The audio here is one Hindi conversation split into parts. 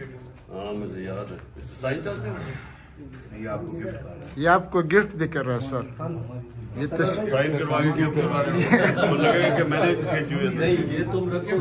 स्टेडियम में। हाँ मुझे याद है। साइन चाहते हैं? ये आपको गिफ्ट देकर रहा है सर। ये तो साइन करवा के क्यों करवा रहे हो? लगेगा कि मैंने खींचे हुए थे। ये तुम रखे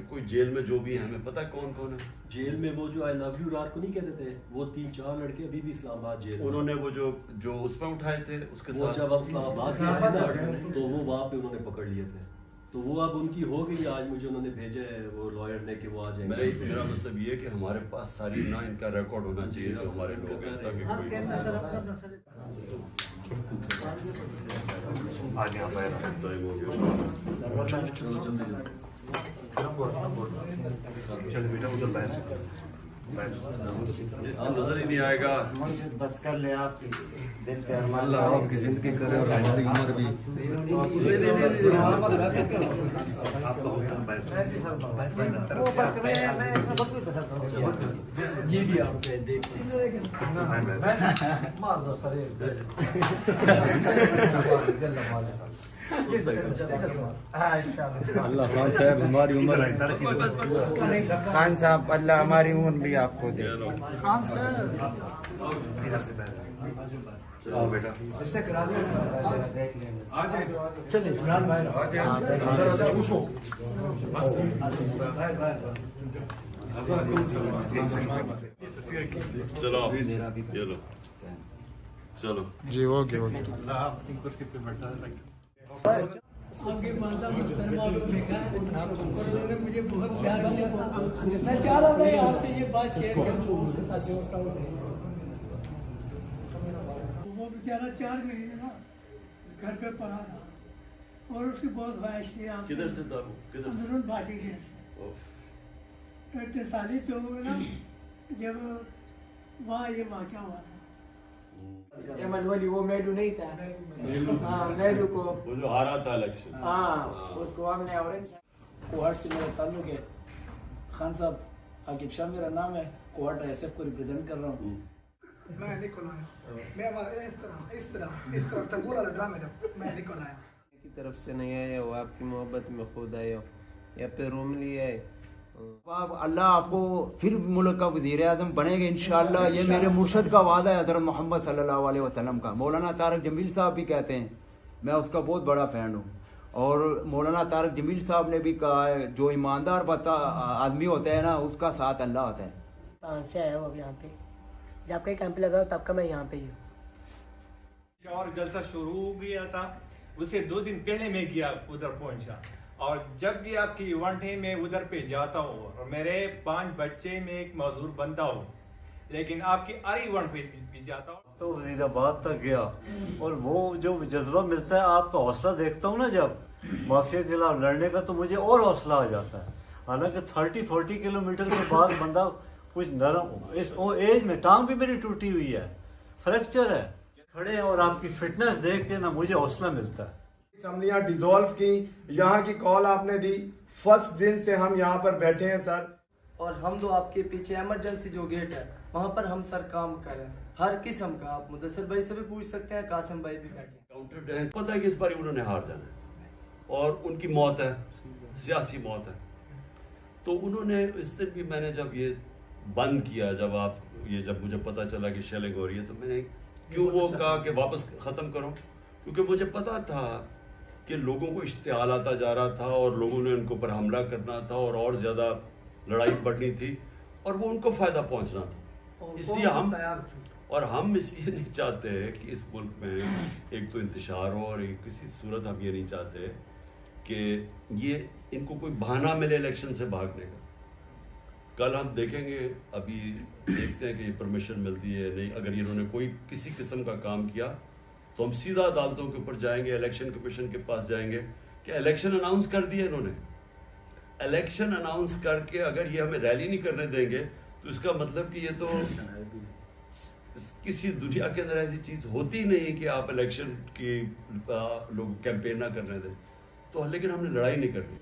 कोई जेल में जो भी है हमें पता है कौन कौन है? जेल में वो जो आई लव यू रात को नहीं कहते थे, वो 3-4 लड़के अभी भी इस्लामाबाद जेल में। उन्होंने वो जो उस पर उठाए थे उसके वो साथ जब हम इस्लामाबाद गए थे ना, तो वो वहाँ पे उन्होंने पकड़ लिए थे। तो वो अब उनकी हो गई। आज मुझे उन्होंने भेजे है वो लॉयर ने कि वो आ जाएंगे। मेरा मतलब ये है कि हमारे पास सारी ना इनका रिकॉर्ड होना चाहिए जो हमारे लोग हैं, ताकि कोई आज यहाँ पर टाइम हो गया। चल बेटा उधर बैठ नजर ही नहीं आएगा। बस कर ले आप दिल पे अरमान अल्लाह आपकी जिंदगी करे और हमारी उम्र भी। आपका हो गया बैठ ये भी आप देख मार दो सर अल्लाह खान साहब हमारी उम्र खान साहब अल्लाह हमारी उम्र भी आपको दे। खान साहब इधर से बैठ आओ बेटा चलिए इमरान भाई चलो चलो चलो जी ओके ओके। आपकी कुर्सी पे बैठा है आपके माता मुझे बहुत प्यार किया। मैं चाह रहा था आपसे ये बात शेयर करूं उसके साथ। वो बेचारा 4 महीने ना घर पे पड़ा था और उसकी बहुत ख्वाहिश थी आपसे। किधर से था वो? किधर से? जरूर भाटी के तो 43 चौक में ना जब वहाँ ये वाक़या हुआ था। एमन वली वो मेलू नहीं था। हाँ मेलू को वो जो हारा था इलेक्शन। हाँ उसको हमने ऑरेंज कोहाट से मेरा ताल्लुक है। खान साहब आकिब शाह मेरा नाम है। कोहाट एसएफ को रिप्रेजेंट कर रहा हूँ। मैं निकल आया। मैं इस तरह तक बोला ड्रामे जब मैं निकल आया की तरफ से नहीं आया वो आपकी मोहब्बत में खुद आए हो या फिर रूम लिए आए। अल्लाह आपको फिर मुल्क का वज़ीर आज़म बनेगा इंशाअल्लाह। ये मेरे मुर्शद का वादा है हज़रत मोहम्मद सल्लल्लाहु अलैहि वसल्लम का। मौलाना तारक जमील साहब भी कहते हैं, मैं उसका बहुत बड़ा फ़ैन हूँ। और मौलाना तारक जमील साहब ने भी कहा है जो ईमानदार आदमी होता है ना उसका साथ अल्लाह होता है। कहाँ से आया हूँ अब यहाँ पे? जब का कैंप लगा तब का मैं यहाँ पे ही हूँ। और जलसा शुरू हो गया था उससे 2 दिन पहले मैं गया उधर पहुंचा। और जब भी आपकी इवेंट है मैं उधर पे जाता हूँ और मेरे 5 बच्चे में एक मजदूर बनता हूँ, लेकिन आपकी हर इवेंट पे भी जाता हूँ। तो वजीराबाद तक गया और वो जो जज्बा मिलता है आपका हौसला देखता हूँ ना जब माफिया के खिलाफ लड़ने का, तो मुझे और हौसला आ जाता है। हालांकि 30-40 किलोमीटर के बाद बंदा कुछ नरम इस एज में टांग भी मेरी टूटी हुई है, फ्रैक्चर है, खड़े हैं और आपकी फिटनेस देख के ना मुझे हौसला मिलता है। असम्बलियां डिसॉल्व की, यहाँ की कॉल आपने दी, फर्स्ट दिन से हम यहाँ पर बैठे हैं सर। और हम तो आपके पीछे इमरजेंसी जो गेट है वहाँ पर हम सर काम कर रहे हैं हर किस्म का। आप मुदस्सिर भाई से भी पूछ सकते हैं, कासिम भाई भी बैठे। काउंटर पता है कि इस बार उन्होंने हार जाना है और उनकी मौत है, सियासी मौत है। तो उन्होंने इस दिन भी मैंने जब ये बंद किया, जब मुझे पता चला कि शेलिंग हो रही है, तो मैंने क्यों वो कहा कि वापस खत्म करो, क्योंकि मुझे पता था कि लोगों को इश्तियाल आता जा रहा था और लोगों ने उनके ऊपर हमला करना था और ज़्यादा लड़ाई बढ़नी थी और वो उनको फ़ायदा पहुंचना था। इसलिए हम इसलिए नहीं चाहते कि इस मुल्क में एक तो इंतशार हो और एक किसी सूरत हम ये नहीं चाहते कि ये इनको कोई बहाना मिले इलेक्शन से भागने का। कल हम देखेंगे, अभी देखते हैं कि ये परमिशन मिलती है नहीं। अगर इन्होंने कोई किसी किस्म का काम किया तो हम सीधा अदालतों के ऊपर जाएंगे, इलेक्शन कमीशन के पास जाएंगे कि इलेक्शन अनाउंस कर दिए इन्होंने। इलेक्शन अनाउंस करके अगर ये हमें रैली नहीं करने देंगे तो इसका मतलब कि ये तो किसी दुनिया के अंदर ऐसी चीज़ होती नहीं कि आप इलेक्शन की लोग कैंपेन ना करने दें। तो लेकिन हमने लड़ाई नहीं करनी।